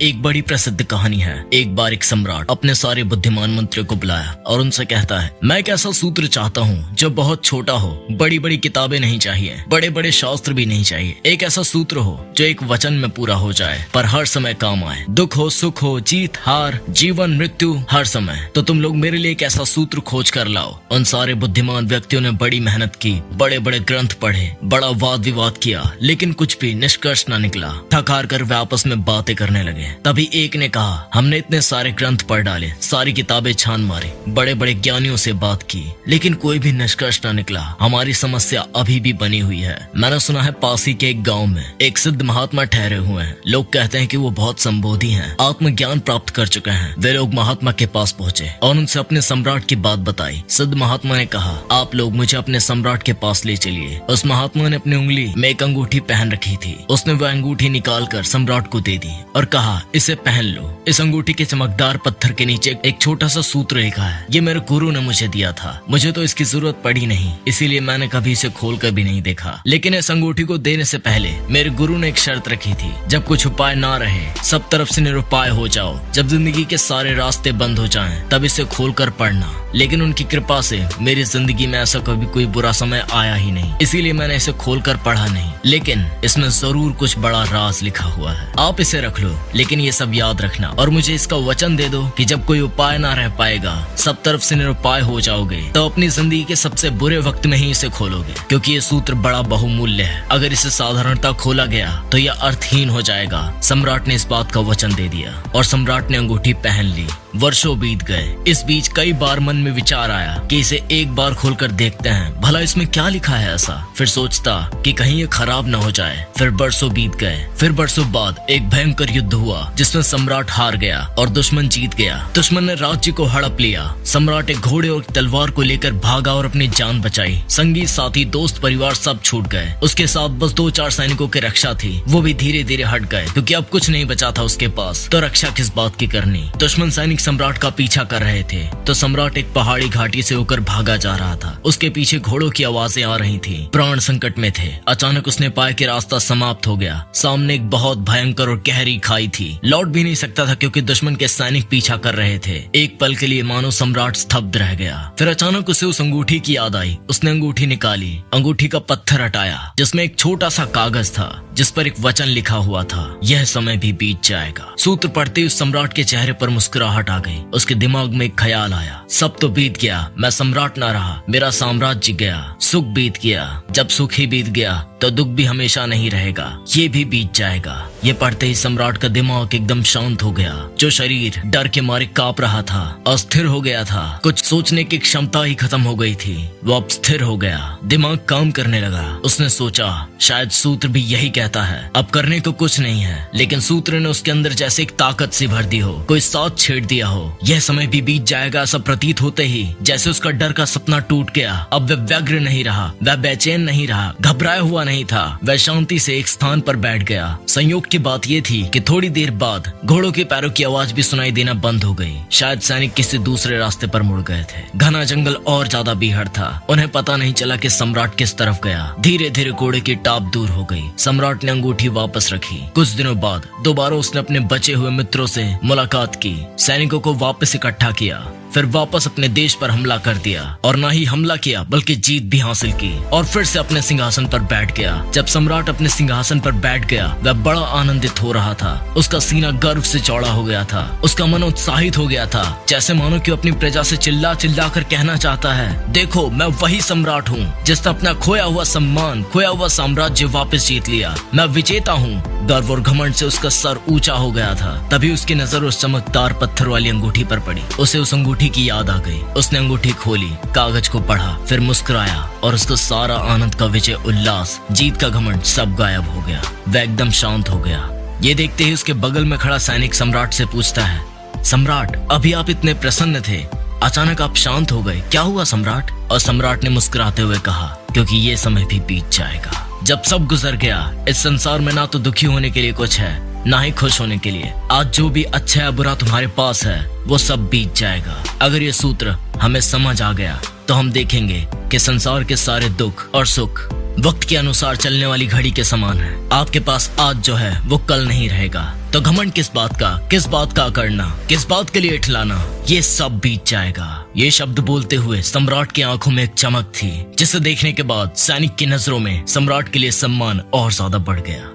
एक बड़ी प्रसिद्ध कहानी है। एक बार एक सम्राट अपने सारे बुद्धिमान मंत्रियों को बुलाया और उनसे कहता है, मैं एक ऐसा सूत्र चाहता हूँ जो बहुत छोटा हो। बड़ी बड़ी किताबें नहीं चाहिए, बड़े बड़े शास्त्र भी नहीं चाहिए। एक ऐसा सूत्र हो जो एक वचन में पूरा हो जाए पर हर समय काम आए। दुख हो, सुख हो, जीत हार, जीवन मृत्यु, हर समय। तो तुम लोग मेरे लिए एक ऐसा सूत्र खोज कर लाओ। उन सारे बुद्धिमान व्यक्तियों ने बड़ी मेहनत की, बड़े बड़े ग्रंथ पढ़े, बड़ा वाद विवाद किया, लेकिन कुछ भी निष्कर्ष न निकला। थक हार कर वे आपस में बातें करने लगे। तभी एक ने कहा, हमने इतने सारे ग्रंथ पढ़ डाले, सारी किताबें छान मारी, बड़े बड़े ज्ञानियों से बात की, लेकिन कोई भी निष्कर्ष न निकला। हमारी समस्या अभी भी बनी हुई है। मैंने सुना है पास ही के एक गांव में एक सिद्ध महात्मा ठहरे हुए हैं। लोग कहते हैं कि वो बहुत संबोधि हैं, आत्मज्ञान प्राप्त कर चुके हैं। वे लोग महात्मा के पास पहुंचे और उनसे अपने सम्राट की बात बताई। सिद्ध महात्मा ने कहा, आप लोग मुझे अपने सम्राट के पास ले चलिए। उस महात्मा ने अपनी उंगली में एक अंगूठी पहन रखी थी। उसने वह अंगूठी निकालकर सम्राट को दे दी और कहा, इसे पहन लो। इस अंगूठी के चमकदार पत्थर के नीचे एक छोटा सा सूत्र लिखा है। ये मेरे गुरु ने मुझे दिया था। मुझे तो इसकी जरूरत पड़ी नहीं, इसीलिए मैंने कभी इसे खोल कर भी नहीं देखा। लेकिन इस अंगूठी को देने से पहले मेरे गुरु ने एक शर्त रखी थी, जब कुछ उपाय ना रहे, सब तरफ से निरुपाय हो जाओ, जब जिंदगी के सारे रास्ते बंद हो जाएं, तब इसे खोल कर पढ़ना। लेकिन उनकी कृपा से मेरी जिंदगी में ऐसा कभी कोई बुरा समय आया ही नहीं, इसीलिए मैंने इसे खोल कर पढ़ा नहीं। लेकिन इसमें जरूर कुछ बड़ा राज लिखा हुआ है। आप इसे रख लो, लेकिन ये सब याद रखना और मुझे इसका वचन दे दो कि जब कोई उपाय ना रह पाएगा, सब तरफ से निरुपाय हो जाओगे, तो अपनी जिंदगी के सबसे बुरे वक्त में ही इसे खोलोगे, क्योंकि ये सूत्र बड़ा बहुमूल्य है। अगर इसे साधारणता खोला गया तो यह अर्थहीन हो जाएगा। सम्राट ने इस बात का वचन दे दिया और सम्राट ने अंगूठी पहन ली। वर्षों बीत गए। इस बीच कई बार मन में विचार आया कि इसे एक बार खोलकर देखते हैं, भला इसमें क्या लिखा है ऐसा। फिर सोचता कि कहीं ये खराब न हो जाए। फिर बरसों बीत गए। फिर बरसों बाद एक भयंकर युद्ध हुआ जिसमें सम्राट हार गया और दुश्मन जीत गया। दुश्मन ने राज्य को हड़प लिया। सम्राट एक घोड़े और तलवार को लेकर भागा और अपनी जान बचाई। संगी साथी दोस्त परिवार सब छूट गए। उसके साथ बस 2-4 सैनिकों की रक्षा थी, वो भी धीरे धीरे हट गए, क्योंकि अब कुछ नहीं बचा था उसके पास। तो रक्षा किस बात की करनी। दुश्मन सैनिक सम्राट का पीछा कर रहे थे, तो सम्राट एक पहाड़ी घाटी से होकर भागा जा रहा था। उसके पीछे घोड़ों की आवाजें आ रही थी। प्राण संकट में थे। अचानक उसने पाया कि रास्ता समाप्त हो गया। सामने एक बहुत भयंकर और गहरी खाई थी। लौट भी नहीं सकता था क्योंकि दुश्मन के सैनिक पीछा कर रहे थे। एक पल के लिए मानो सम्राट स्तब्ध रह गया। फिर अचानक उसे उस अंगूठी की याद आई। उसने अंगूठी निकाली, अंगूठी का पत्थर हटाया, जिसमें एक छोटा सा कागज था जिस पर एक वचन लिखा हुआ था, यह समय भी बीत जाएगा। सूत्र पढ़ते उस सम्राट के चेहरे पर मुस्कुराहट आ गई। उसके दिमाग में एक ख्याल आया, सब तो बीत गया, मैं सम्राट ना रहा, मेरा साम्राज्य गया। सुख बीत गया, जब सुख ही बीत गया तो दुख भी हमेशा नहीं रहेगा, ये भी बीत जाएगा। ये पढ़ते ही सम्राट का दिमाग एकदम शांत हो गया। जो शरीर डर के मारे कांप रहा था, अस्थिर हो गया था, कुछ सोचने की क्षमता ही खत्म हो गई थी, वो अब स्थिर हो गया। दिमाग काम करने लगा। उसने सोचा, शायद सूत्र भी यही कहता है, अब करने को कुछ नहीं है। लेकिन सूत्र ने उसके अंदर जैसे एक ताकत सी भर दी हो, कोई साथ छेड़ दिया हो। यह समय भी बीत जाएगा ऐसा प्रतीत होते ही जैसे उसका डर का सपना टूट गया। अब वह व्यग्र नहीं रहा, वह बेचैन नहीं रहा, घबराया हुआ नहीं था। वह शांति से एक स्थान पर बैठ गया। संयोग की बात यह थी कि थोड़ी देर बाद घोड़ों के पैरों की आवाज भी सुनाई देना बंद हो गई। शायद सैनिक किसी दूसरे रास्ते पर मुड़ गए थे। घना जंगल और ज्यादा बीहड़ था। उन्हें पता नहीं चला कि सम्राट किस तरफ गया। धीरे धीरे घोड़े की टाप दूर हो गई। सम्राट ने अंगूठी वापस रखी। कुछ दिनों बाद दोबारा उसने अपने बचे हुए मित्रों से मुलाकात की, सैनिकों को वापस इकट्ठा किया, फिर वापस अपने देश पर हमला कर दिया। और ना ही हमला किया बल्कि जीत भी हासिल की और फिर से अपने सिंहासन पर बैठ गया। जब सम्राट अपने सिंहासन पर बैठ गया, वह बड़ा आनंदित हो रहा था। उसका सीना गर्व से चौड़ा हो गया था। उसका मन उत्साहित हो गया था, जैसे मानो कि अपनी प्रजा से चिल्ला चिल्ला कर कहना चाहता है, देखो मैं वही सम्राट हूँ जिसने अपना खोया हुआ सम्मान, खोया हुआ साम्राज्य वापस जीत लिया। मैं विजेता हूँ। गर्व और घमंड से उसका सर ऊंचा हो गया था। तभी उसकी नजर उस चमकदार पत्थर वाली अंगूठी पर पड़ी। उसे उस अंगूठी की याद आ गई। उसने अंगूठी खोली, कागज को पढ़ा, फिर मुस्कुराया और उसका सारा आनंद का विजय, उल्लास, जीत का घमंड सब गायब हो गया। वह एकदम शांत हो गया। ये देखते ही उसके बगल में खड़ा सैनिक सम्राट से पूछता है, सम्राट अभी आप इतने प्रसन्न थे, अचानक आप शांत हो गए, क्या हुआ सम्राट? और सम्राट ने मुस्कुराते हुए कहा, क्योंकि ये समय भी बीत जाएगा। जब सब गुजर गया, इस संसार में ना तो दुखी होने के लिए कुछ है, ना ही खुश होने के लिए। आज जो भी अच्छा या बुरा तुम्हारे पास है, वो सब बीत जाएगा। अगर ये सूत्र हमें समझ आ गया तो हम देखेंगे कि संसार के सारे दुख और सुख वक्त के अनुसार चलने वाली घड़ी के समान है। आपके पास आज जो है वो कल नहीं रहेगा, तो घमंड किस बात का करना, किस बात के लिए इठलाना, ये सब बीत जाएगा। ये शब्द बोलते हुए सम्राट की आंखों में एक चमक थी, जिसे देखने के बाद सैनिक की नजरों में सम्राट के लिए सम्मान और ज्यादा बढ़ गया।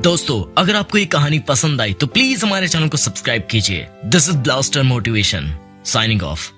दोस्तों, अगर आपको ये कहानी पसंद आई तो प्लीज हमारे चैनल को सब्सक्राइब कीजिए। This is blaster motivation signing off.